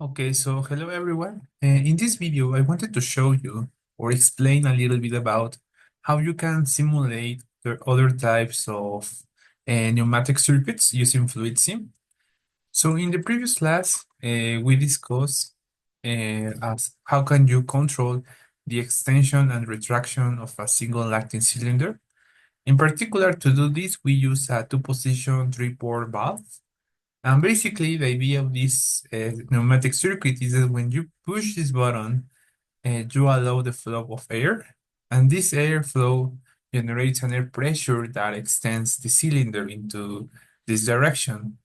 Okay, so hello everyone. In this video, I wanted to show you or explain a little bit about how you can simulate the other types of pneumatic circuits using fluid sim. So in the previous class, we discussed as how can you control the extension and retraction of a single lacting cylinder. In particular, to do this, we use a two-position three-port valve. And basically, the idea of this pneumatic circuit is that when you push this button, you allow the flow of air, and this airflow generates an air pressure that extends the cylinder into this direction.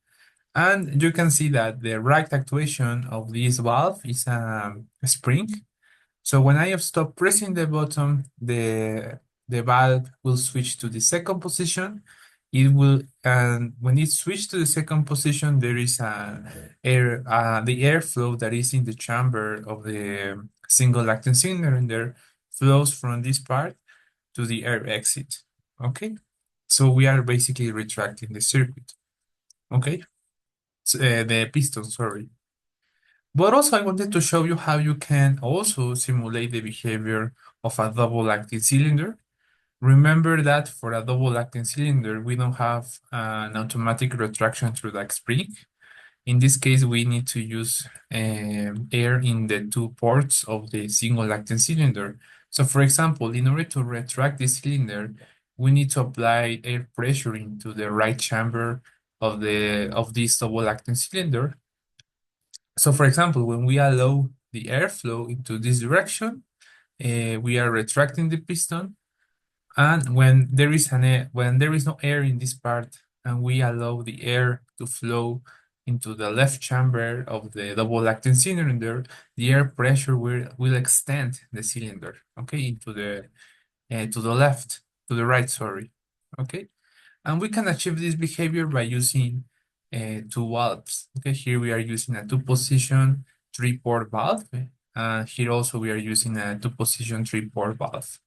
And you can see that the right actuation of this valve is a spring, so when I have stopped pressing the button, the valve will switch to the second position. It will, and when it switches to the second position, there is the airflow that is in the chamber of the single acting cylinder flows from this part to the air exit. Okay, so we are basically retracting the circuit. Okay, so, the piston, sorry. But also I wanted to show you how you can also simulate the behavior of a double acting cylinder. Remember that for a double acting cylinder, we don't have an automatic retraction through the spring. In this case, we need to use air in the two ports of the single acting cylinder. So for example, in order to retract the cylinder, we need to apply air pressure into the right chamber of this double acting cylinder. So for example, when we allow the airflow into this direction, we are retracting the piston. And when there is no air in this part, and we allow the air to flow into the left chamber of the double acting cylinder, the air pressure will extend the cylinder, okay, into the to the left, to the right, sorry, okay. And we can achieve this behavior by using two valves. Okay, here we are using a two-position three-port valve. Here also we are using a two-position three-port valve.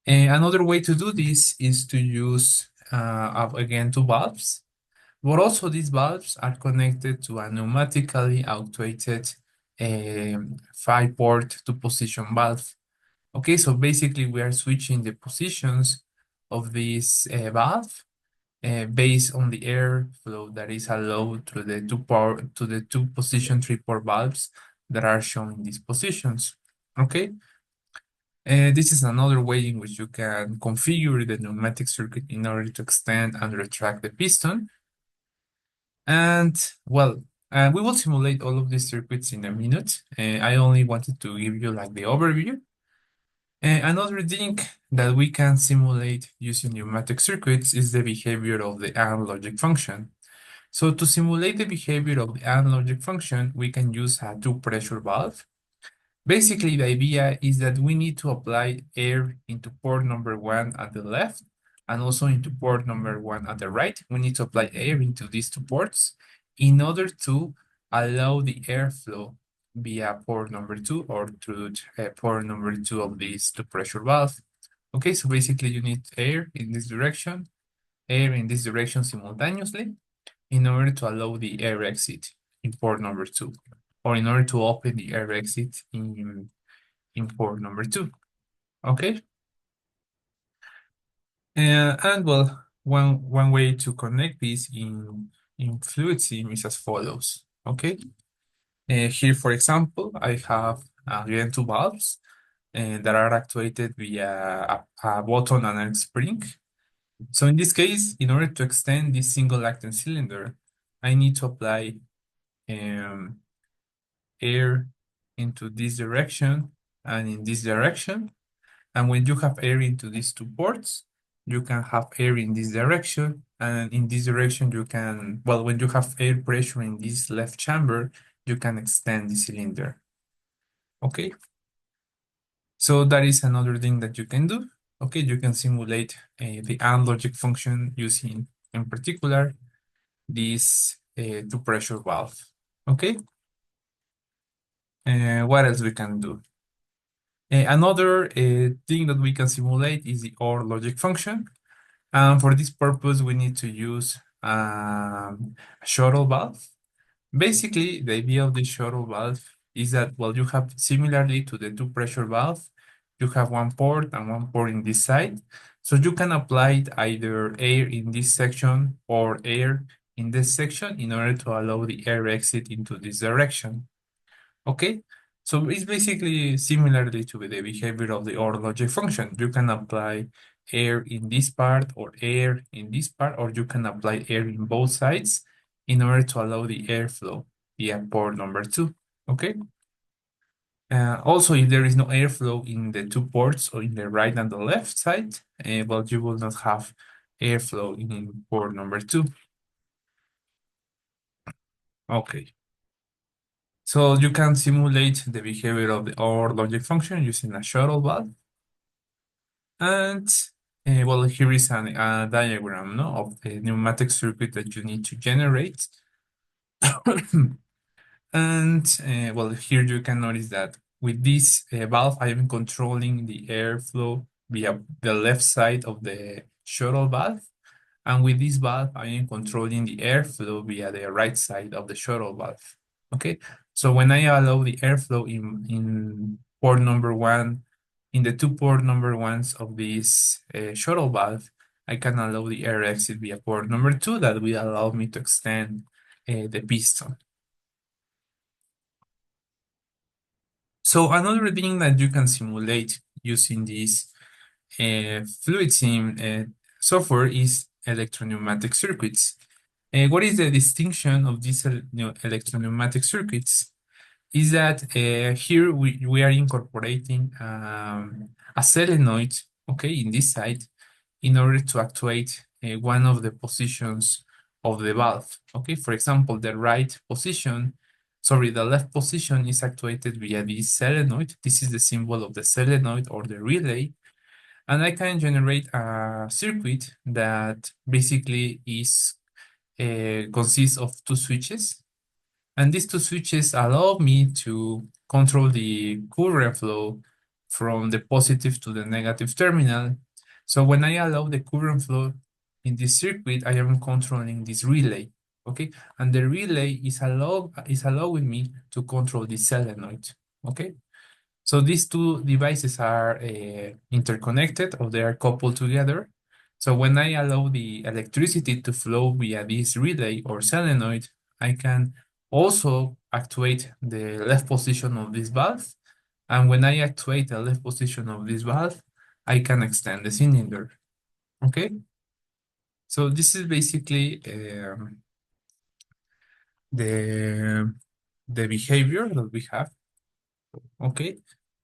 Another way to do this is to use, again, two valves. But also these valves are connected to a pneumatically actuated five-port two-position valve. Okay, so basically we are switching the positions of this valve based on the airflow that is allowed to the two-position three-port valves that are shown in these positions. Okay, this is another way in which you can configure the pneumatic circuit in order to extend and retract the piston. And well, we will simulate all of these circuits in a minute. I only wanted to give you like the overview. Another thing that we can simulate using pneumatic circuits is the behavior of the AND logic function. So to simulate the behavior of the AND logic function, we can use a two-pressure valve. Basically, the idea is that we need to apply air into port number one at the left and also into port number one at the right. We need to apply air into these two ports in order to allow the airflow via port number two or through port number two of this two pressure valve. Okay, so basically you need air in this direction, air in this direction simultaneously in order to allow the air exit in port number two, or in order to open the air exit in port number two. Okay. And well, one way to connect this in fluid sim is as follows. Okay. Here, for example, I have again two valves that are actuated via a button and a spring. So in this case, in order to extend this single acting cylinder, I need to apply um, air into this direction and in this direction. And when you have air into these two ports, you can have air in this direction. And in this direction, you can, well, when you have air pressure in this left chamber, you can extend the cylinder. Okay. So that is another thing that you can do. Okay, you can simulate the AND logic function using, in particular, this two pressure valve. Okay. What else we can do? Another thing that we can simulate is the OR logic function. And for this purpose, we need to use a shuttle valve. Basically, the idea of the shuttle valve is that, well, you have similarly to the two pressure valve, you have one port and one port in this side. So you can apply either air in this section or air in this section in order to allow the air exit into this direction. Okay, so it's basically similarly to the behavior of the OR logic function. You can apply air in this part or air in this part, or you can apply air in both sides in order to allow the airflow via port number two. Okay. Also, if there is no airflow in the two ports or in the right and the left side, well, you will not have airflow in port number two. Okay. So you can simulate the behavior of the OR logic function using a shuttle valve. And well, here is a diagram, no, of the pneumatic circuit that you need to generate. And well, here you can notice that with this valve, I am controlling the airflow via the left side of the shuttle valve. And with this valve, I am controlling the airflow via the right side of the shuttle valve. Okay, so when I allow the airflow in port number one, in the two port number ones of this shuttle valve, I can allow the air exit via port number two that will allow me to extend the piston. So another thing that you can simulate using this fluid sim software is electro-pneumatic circuits. What is the distinction of these electro-pneumatic circuits? Is that here we are incorporating a solenoid, okay, in this side, in order to actuate one of the positions of the valve. Okay, for example, the left position is actuated via this solenoid. This is the symbol of the solenoid or the relay. And I can generate a circuit that basically consists of two switches. And these two switches allow me to control the current flow from the positive to the negative terminal. So when I allow the current flow in this circuit, I am controlling this relay, okay? And the relay is allowing me to control the solenoid, okay? So these two devices are interconnected or they are coupled together. So when I allow the electricity to flow via this relay or solenoid, I can also actuate the left position of this valve. And when I actuate the left position of this valve, I can extend the cylinder. Okay? So this is basically the, the behavior that we have. Okay?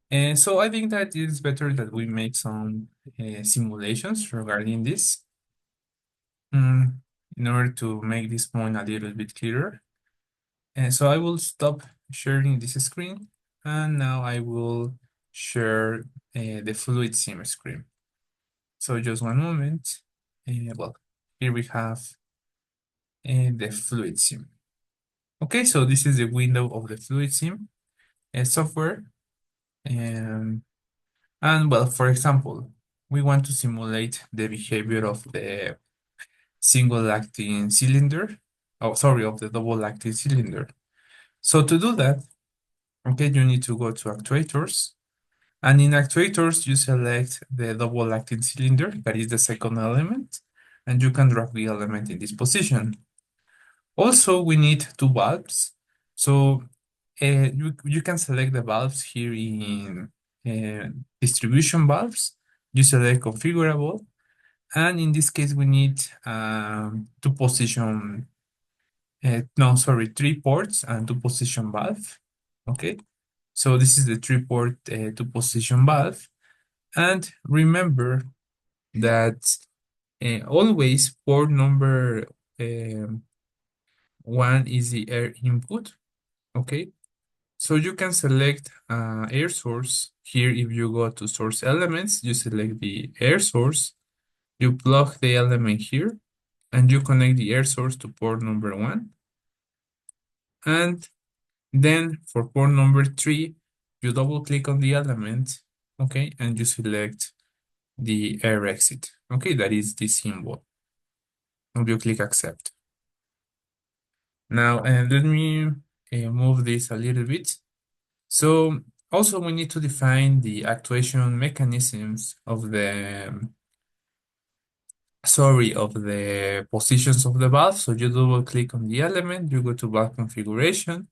And so I think that it is better that we make some simulations regarding this in order to make this point a little bit clearer. And so I will stop sharing this screen and now I will share the fluid sim screen. So just one moment. Well, here we have the fluid sim. Okay, so this is the window of the fluid sim software. And well, for example, we want to simulate the behavior of the single acting cylinder, oh, sorry, of the double acting cylinder. So to do that, okay, you need to go to actuators. And in actuators, you select the double acting cylinder, that is the second element, and you can drag the element in this position. Also, we need two valves. So you can select the valves here in distribution valves. You select configurable. And in this case, we need two position, no, sorry, three ports and two position valve. Okay. So this is the three port two position valve. And remember that always port number one is the air input. Okay. So you can select air source. Here, if you go to source elements, you select the air source. You plug the element here and you connect the air source to port number one. And then for port number three, you double click on the element, okay, and you select the air exit, okay, that is the symbol. And you click accept. Now, let me move this a little bit. So also we need to define the actuation mechanisms of the positions of the valve. So you double click on the element, you go to valve configuration,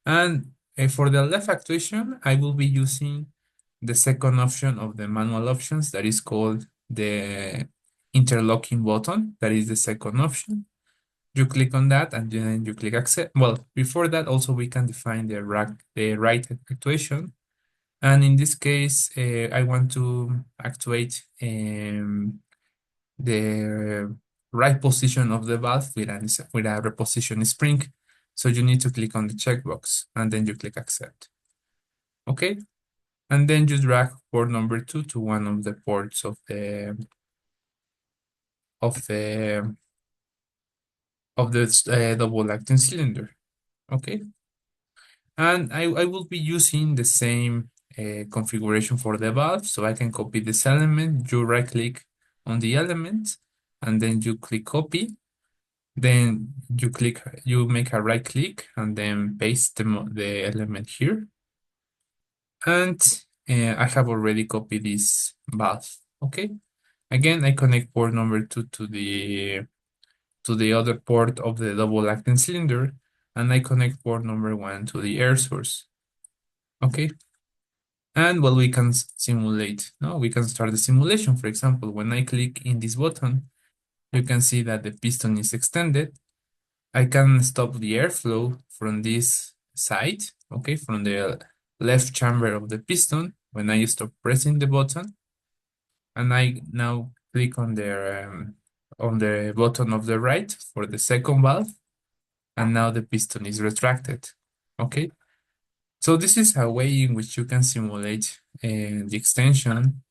and for the left actuation, I will be using the second option of the manual options that is called the interlocking button. That is the second option. You click on that and then you click accept. Well, before that also we can define the right actuation. And in this case, I want to actuate the right position of the valve with a reposition spring. So you need to click on the checkbox and then you click accept. Okay. And then you drag port number 2 to one of the ports of the double acting cylinder. Okay. And I will be using the same configuration for the valve. So I can copy this element. You right click on the element and then you click copy. Then you make a right click and then paste the element here. And I have already copied this valve. Okay. Again, I connect port number 2 to the other port of the double acting cylinder, and I connect port number 1 to the air source. Okay. And well, we can simulate. No, we can start the simulation. For example, when I click in this button, you can see that the piston is extended. I can stop the airflow from this side, okay, from the left chamber of the piston when I stop pressing the button. And I now click on the button of the right for the second valve, and now the piston is retracted. Okay, so this is a way in which you can simulate the extension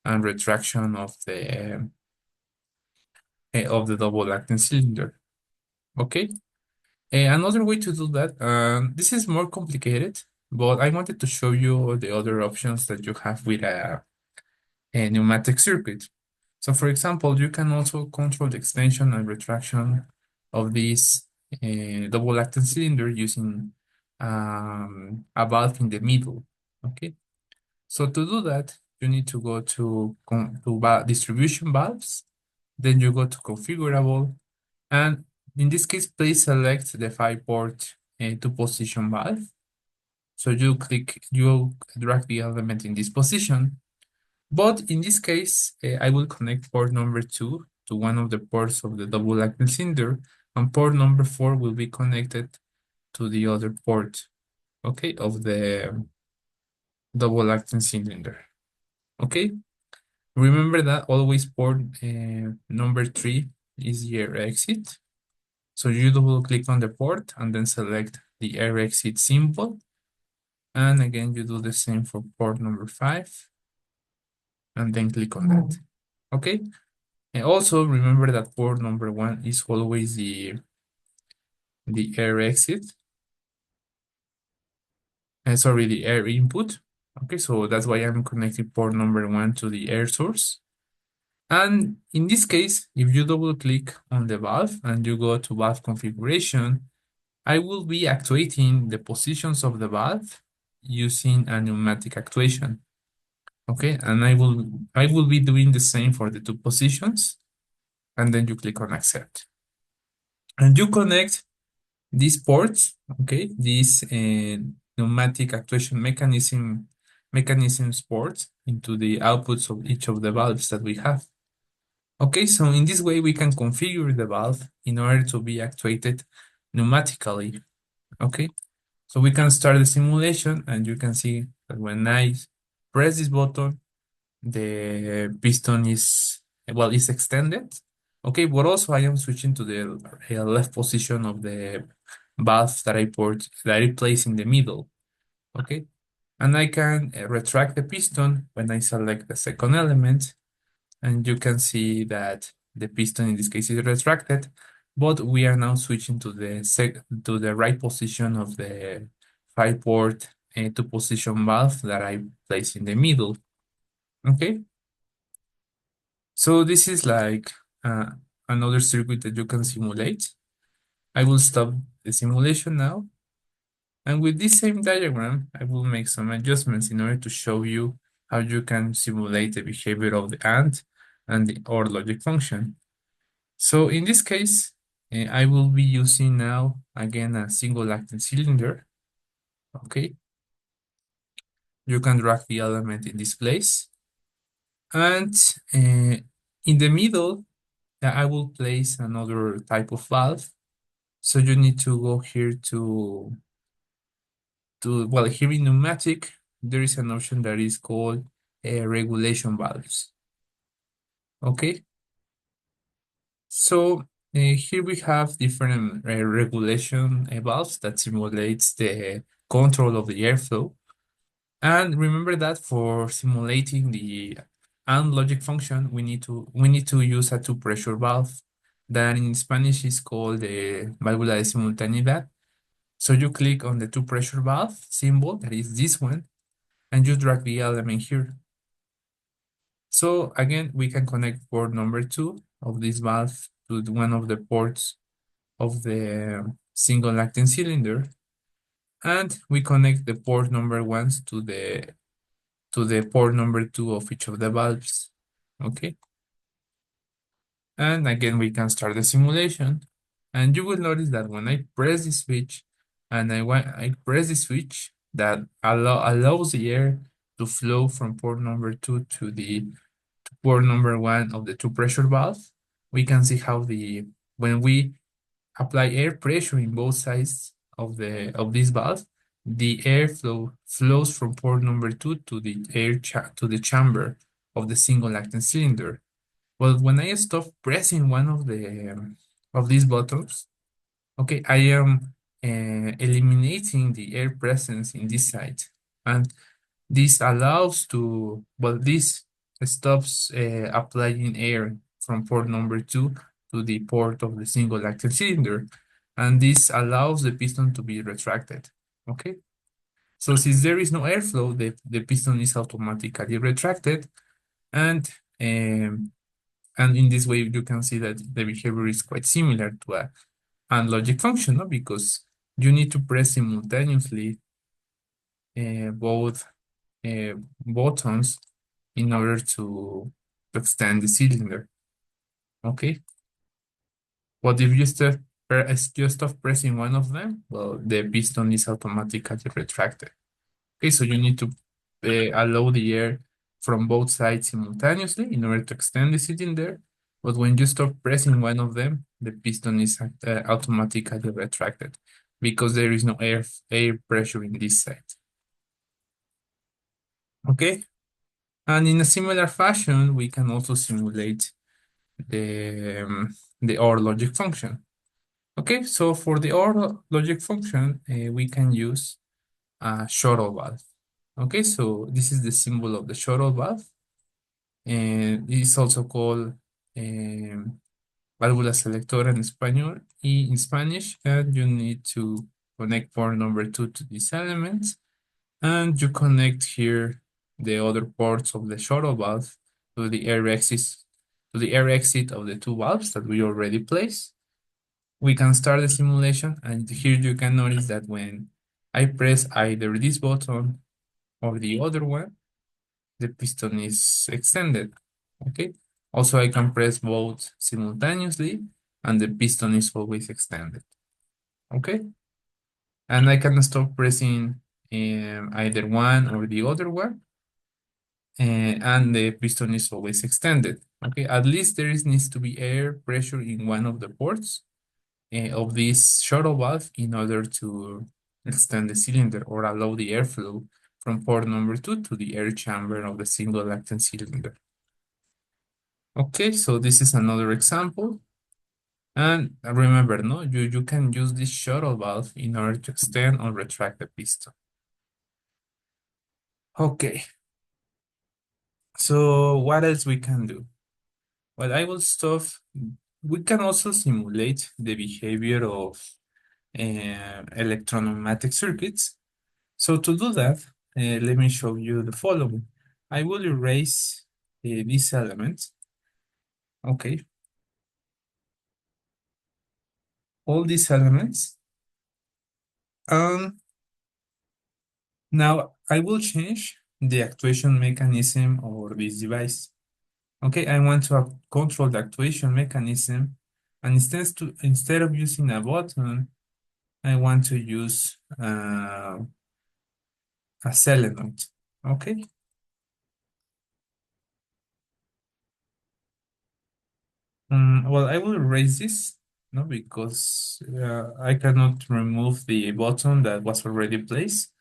and retraction of the double acting cylinder. Okay, another way to do that, this is more complicated, but I wanted to show you the other options that you have with a pneumatic circuit. So for example, you can also control the extension and retraction of this double acting cylinder using a valve in the middle. Okay. So to do that, you need to go to distribution valves, then you go to configurable, and in this case, please select the 5-port two-position valve. So you drag the element in this position. But in this case, I will connect port number 2 to one of the ports of the double acting cylinder, and port number 4 will be connected to the other port, okay, of the double acting cylinder. Okay, remember that always port number 3 is the air exit. So you double click on the port and then select the air exit symbol. And again, you do the same for port number 5 and then click on that. Okay. And also remember that port number 1 is always the air exit. Sorry, the air input. Okay, so that's why I'm connecting port number 1 to the air source. And in this case, if you double click on the valve and you go to valve configuration, I will be actuating the positions of the valve using a pneumatic actuation. Okay, and I will be doing the same for the two positions, and then you click on accept. And you connect these ports, okay, these pneumatic actuation mechanisms ports into the outputs of each of the valves that we have. Okay, so in this way we can configure the valve in order to be actuated pneumatically. Okay, so we can start the simulation and you can see that when I press this button, the piston is extended. Okay, but also I am switching to the left position of the valve that I place in the middle. Okay, and I can retract the piston when I select the second element, and you can see that the piston in this case is retracted, but we are now switching to the right position of the 5-port two-position valve that I place in the middle. Okay, so this is like uh, another circuit that you can simulate. I will stop the simulation now. And with this same diagram, I will make some adjustments in order to show you how you can simulate the behavior of the and the OR logic function. So in this case, I will be using now, again, a single acting cylinder. Okay, you can drag the element in this place. And in the middle, I will place another type of valve. So you need to go here well, here in pneumatic, there is an option that is called regulation valves. Okay, so here we have different regulation valves that simulates the control of the airflow. And remember that for simulating the AND logic function, we need to use a two pressure valve that in Spanish is called the válvula de simultaneidad. So you click on the two pressure valve symbol, that is this one, and you drag the element here. So again, we can connect port number 2 of this valve to one of the ports of the single acting cylinder, and we connect the port number 1s to the port number 2 of each of the valves. Okay. And again, we can start the simulation. And you will notice that when I press the switch and I press the switch that allows the air to flow from port number 2 to port number 1 of the two pressure valve, we can see how when we apply air pressure in both sides of this valve, the airflow flows from port number 2 to the to the chamber of the single acting cylinder. Well, when I stop pressing one of these buttons, okay, I am eliminating the air presence in this side, and this allows this stops applying air from port number 2 to the port of the single acting cylinder, and this allows the piston to be retracted. Okay, so since there is no airflow, the piston is automatically retracted, and um, and in this way, you can see that the behavior is quite similar to a AND logic function, no? Because you need to press simultaneously both buttons in order to extend the cylinder. Okay. But if you stop pressing one of them, well, the piston is automatically retracted. Okay, so you need to allow the air from both sides simultaneously in order to extend the cylinder. But when you stop pressing one of them, the piston is automatically retracted because there is no air pressure in this side. Okay, and in a similar fashion, we can also simulate the OR logic function. Okay, so for the OR logic function, we can use a shuttle valve. Okay, so this is the symbol of the shuttle valve, and it is also called válvula selectora in español y in Spanish, and you need to connect port number 2 to these elements, and you connect here the other ports of the shuttle valve to the air exit of the two valves that we already placed. We can start the simulation, and here you can notice that when I press either this button or the other one, the piston is extended. Okay. Also, I can press both simultaneously, and the piston is always extended. Okay. And I can stop pressing either one or the other one, and the piston is always extended. Okay. At least there needs to be air pressure in one of the ports of this shuttle valve in order to extend the cylinder or allow the airflow from port number 2 to the air chamber of the single acting cylinder. Okay, so this is another example. And remember, no, you can use this shuttle valve in order to extend or retract the piston. Okay, so what else we can do? Well, we can also simulate the behavior of electro-pneumatic circuits. So to do that, let me show you the following. I will erase these elements. Okay. all these elements. And now I will change the actuation mechanism of this device. Okay, I want to control the actuation mechanism, and instead of using a button, I want to use a solenoid. Okay. Well, I will erase this, no, because I cannot remove the button that was already placed.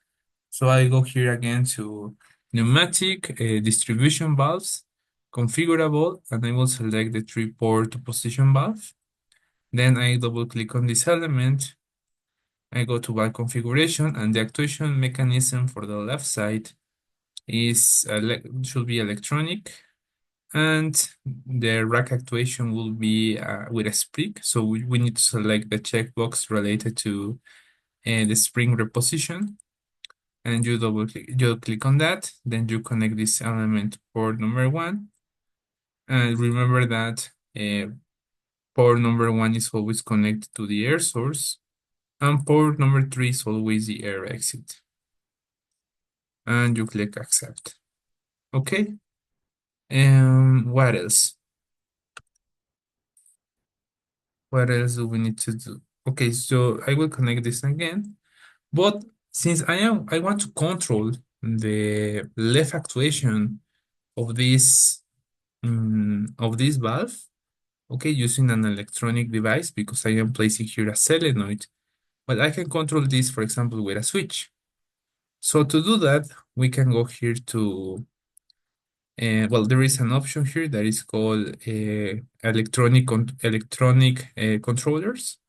So I go here again to pneumatic distribution valves, configurable, and I will select the three-port position valve. Then I double click on this element. I go to valve configuration, and the actuation mechanism for the left side should be electronic, and the rack actuation will be with a spring. So we need to select the checkbox related to the spring reposition, and you click on that. Then you connect this element to port number one, and remember that port number one is always connected to the air source, and port number three is always the air exit. And you click accept. Okay. And what else? What else do we need to do? Okay, so I will connect this again. But since I want to control the left actuation of this valve, okay, using an electronic device because I am placing here a solenoid, but I can control this, for example, with a switch. So to do that, we can go here to well, there is an option here that is called electronic controllers.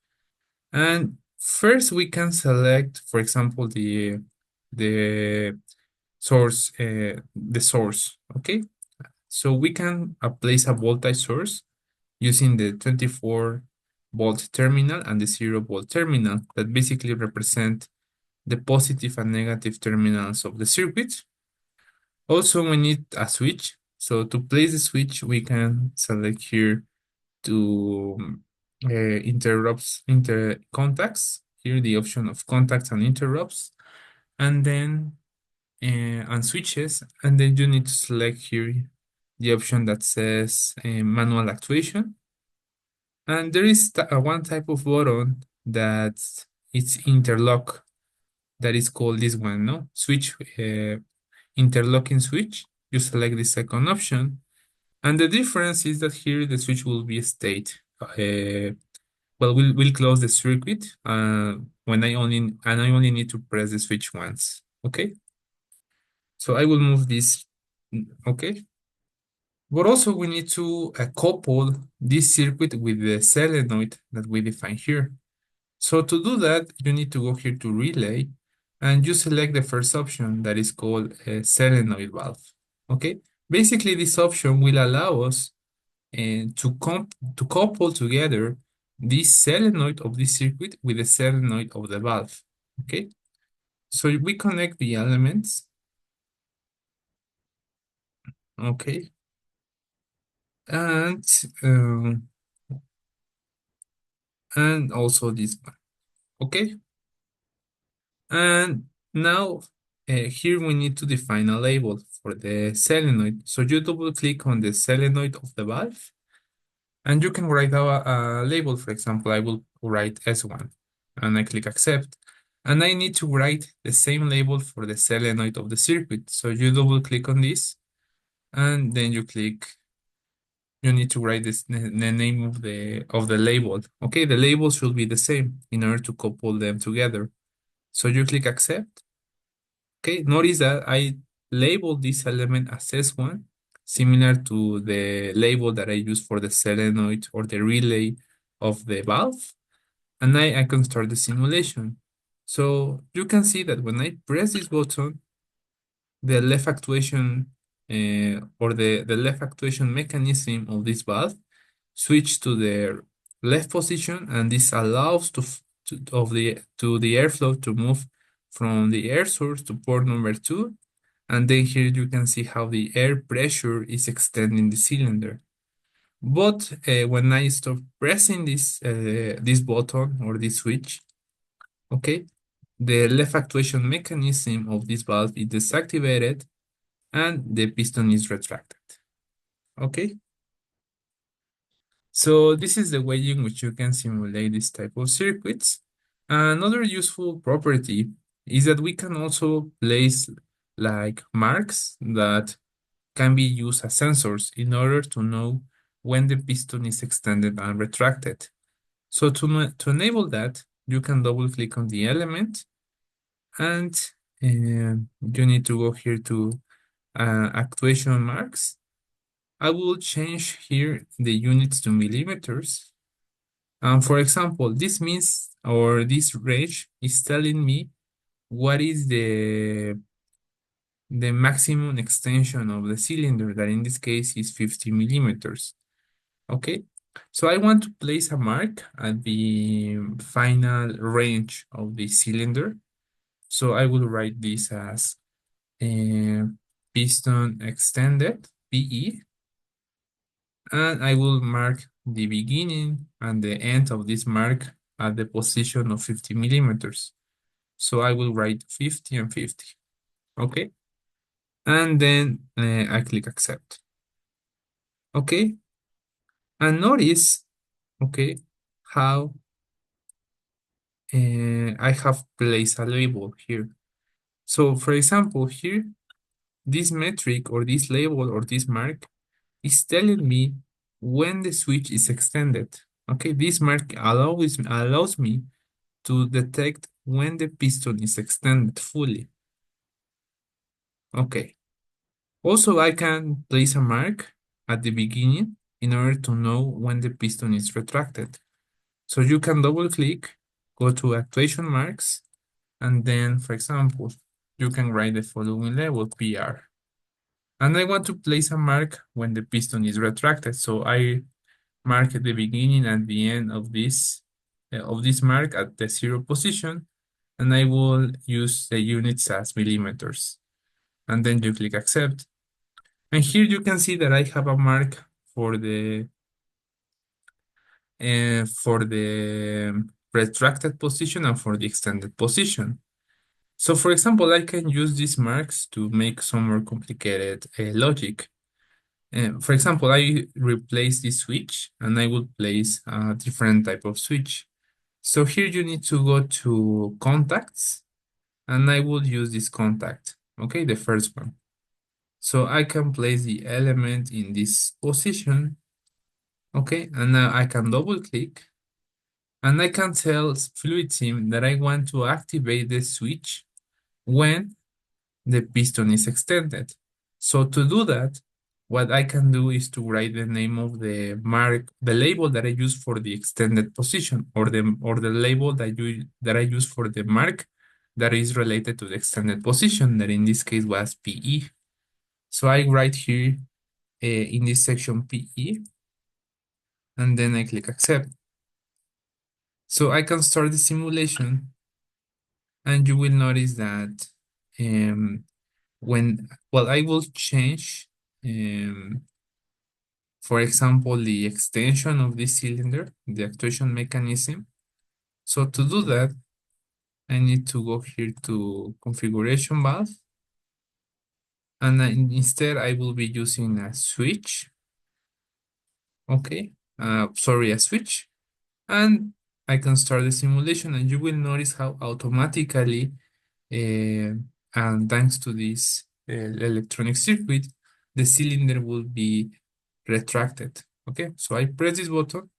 And first we can select, for example, the source, okay? So we can place a voltage source using the 24-volt terminal and the 0-volt terminal that basically represent the positive and negative terminals of the circuit. Also, we need a switch. So to place the switch, we can select here to inter contacts. Here the option of contacts and interrupts, and then and switches, and then you need to select here the option that says manual actuation. And there is one type of button that it's interlock, that is called this one, no? Switch, interlocking switch. You select the second option. And the difference is that here the switch will be state. Well, we'll close the circuit when I only need to press the switch once. Okay. So I will move this. Okay. But also we need to couple this circuit with the solenoid that we define here. So to do that, you need to go here to relay, and you select the first option that is called a solenoid valve. Okay. Basically, this option will allow us to couple together this solenoid of this circuit with the solenoid of the valve. Okay, so we connect the elements. Okay, and um, and also this one. Okay, and now here we need to define a label for the solenoid. So you double click on the solenoid of the valve, and you can write a label. For example, I will write S1, and I click accept. And I need to write the same label for the solenoid of the circuit. So you double click on this, and then you need to write the name of the label. Okay, the label should be the same in order to couple them together. So you click accept. Okay, notice that I labeled this element as S1, similar to the label that I use for the solenoid or the relay of the valve. And I can start the simulation. So you can see that when I press this button, the left actuation or the left actuation mechanism of this valve switch to the left position, and this allows to the airflow to move from the air source to port number two. And then here you can see how the air pressure is extending the cylinder. But when I stop pressing this button or this switch, okay, the left actuation mechanism of this valve is deactivated and the piston is retracted. Okay, so this is the way in which you can simulate this type of circuits. Another useful property is that we can also place like marks that can be used as sensors in order to know when the piston is extended and retracted. So to enable that, you can double click on the element and you need to go here to actuation marks. I will change here the units to millimeters. For example, this means, or this range is telling me what is the maximum extension of the cylinder, that in this case is 50 millimeters. Okay, so I want to place a mark at the final range of the cylinder. So I will write this as piston extended, PE, and I will mark the beginning and the end of this mark at the position of 50 millimeters. So I will write 50 and 50, okay? And then I click accept, okay? And notice, okay, how I have placed a label here. So for example, here, this metric or this label or this mark is telling me when the switch is extended. Okay, this mark allows me to detect when the piston is extended fully. Okay. Also, I can place a mark at the beginning in order to know when the piston is retracted. So you can double click, go to actuation marks, and then, for example, you can write the following label, PR. And I want to place a mark when the piston is retracted. So I mark at the beginning and the end of this mark at the 0 position, and I will use the units as millimeters. And then you click accept. And here you can see that I have a mark for the retracted position and for the extended position. So for example, I can use these marks to make some more complicated logic. For example, I replace this switch and I will place a different type of switch. So here you need to go to contacts and I will use this contact, okay, the first one. So I can place the element in this position, okay, and now I can double click and I can tell Fluid Sim that I want to activate the switch when the piston is extended. So to do that, what I can do is to write the name of the mark, the label that I use for the extended position, or the label that I use for the mark that is related to the extended position, that in this case was PE. So I write here in this section PE, and then I click accept. So I can start the simulation, and you will notice that um, I will change, for example, the extension of this cylinder, the actuation mechanism. So to do that, I need to go here to configuration valve, and instead I will be using a switch. Okay, sorry, a switch, and I can start the simulation, and you will notice how automatically, and thanks to this electronic circuit, the cylinder will be retracted. Okay, so I press this button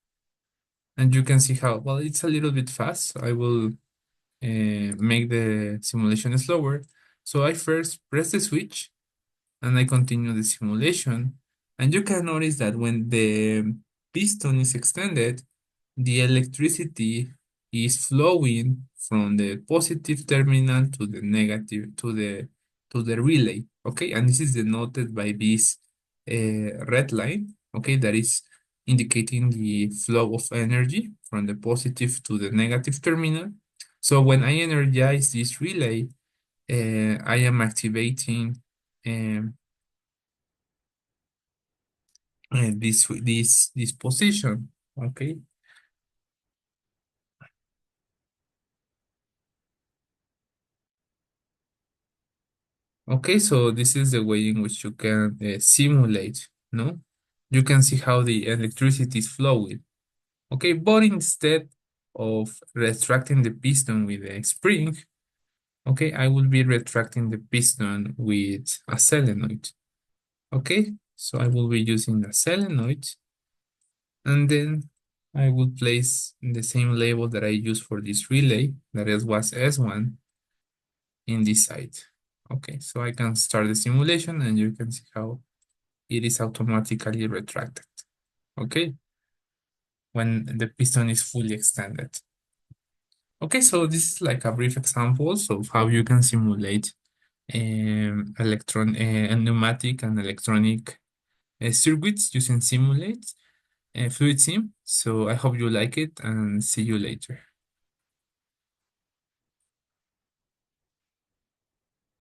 and you can see how, well, it's a little bit fast. I will make the simulation slower. So I first press the switch and I continue the simulation. And you can notice that when the piston is extended, the electricity is flowing from the positive terminal to the negative, to the relay. Okay, and this is denoted by this red line, okay, that is indicating the flow of energy from the positive to the negative terminal. So when I energize this relay, I am activating um, this position. Okay. Okay, so this is the way in which you can simulate, no? You can see how the electricity is flowing. Okay, but instead of retracting the piston with a spring, okay, I will be retracting the piston with a solenoid. Okay, so I will be using a solenoid, and then I will place the same label that I used for this relay, that is was S1, in this side. Okay, so I can start the simulation and you can see how it is automatically retracted. Okay, when the piston is fully extended. Okay, so this is like a brief example of how you can simulate pneumatic and electronic circuits using simulate fluid sim. So I hope you like it and see you later.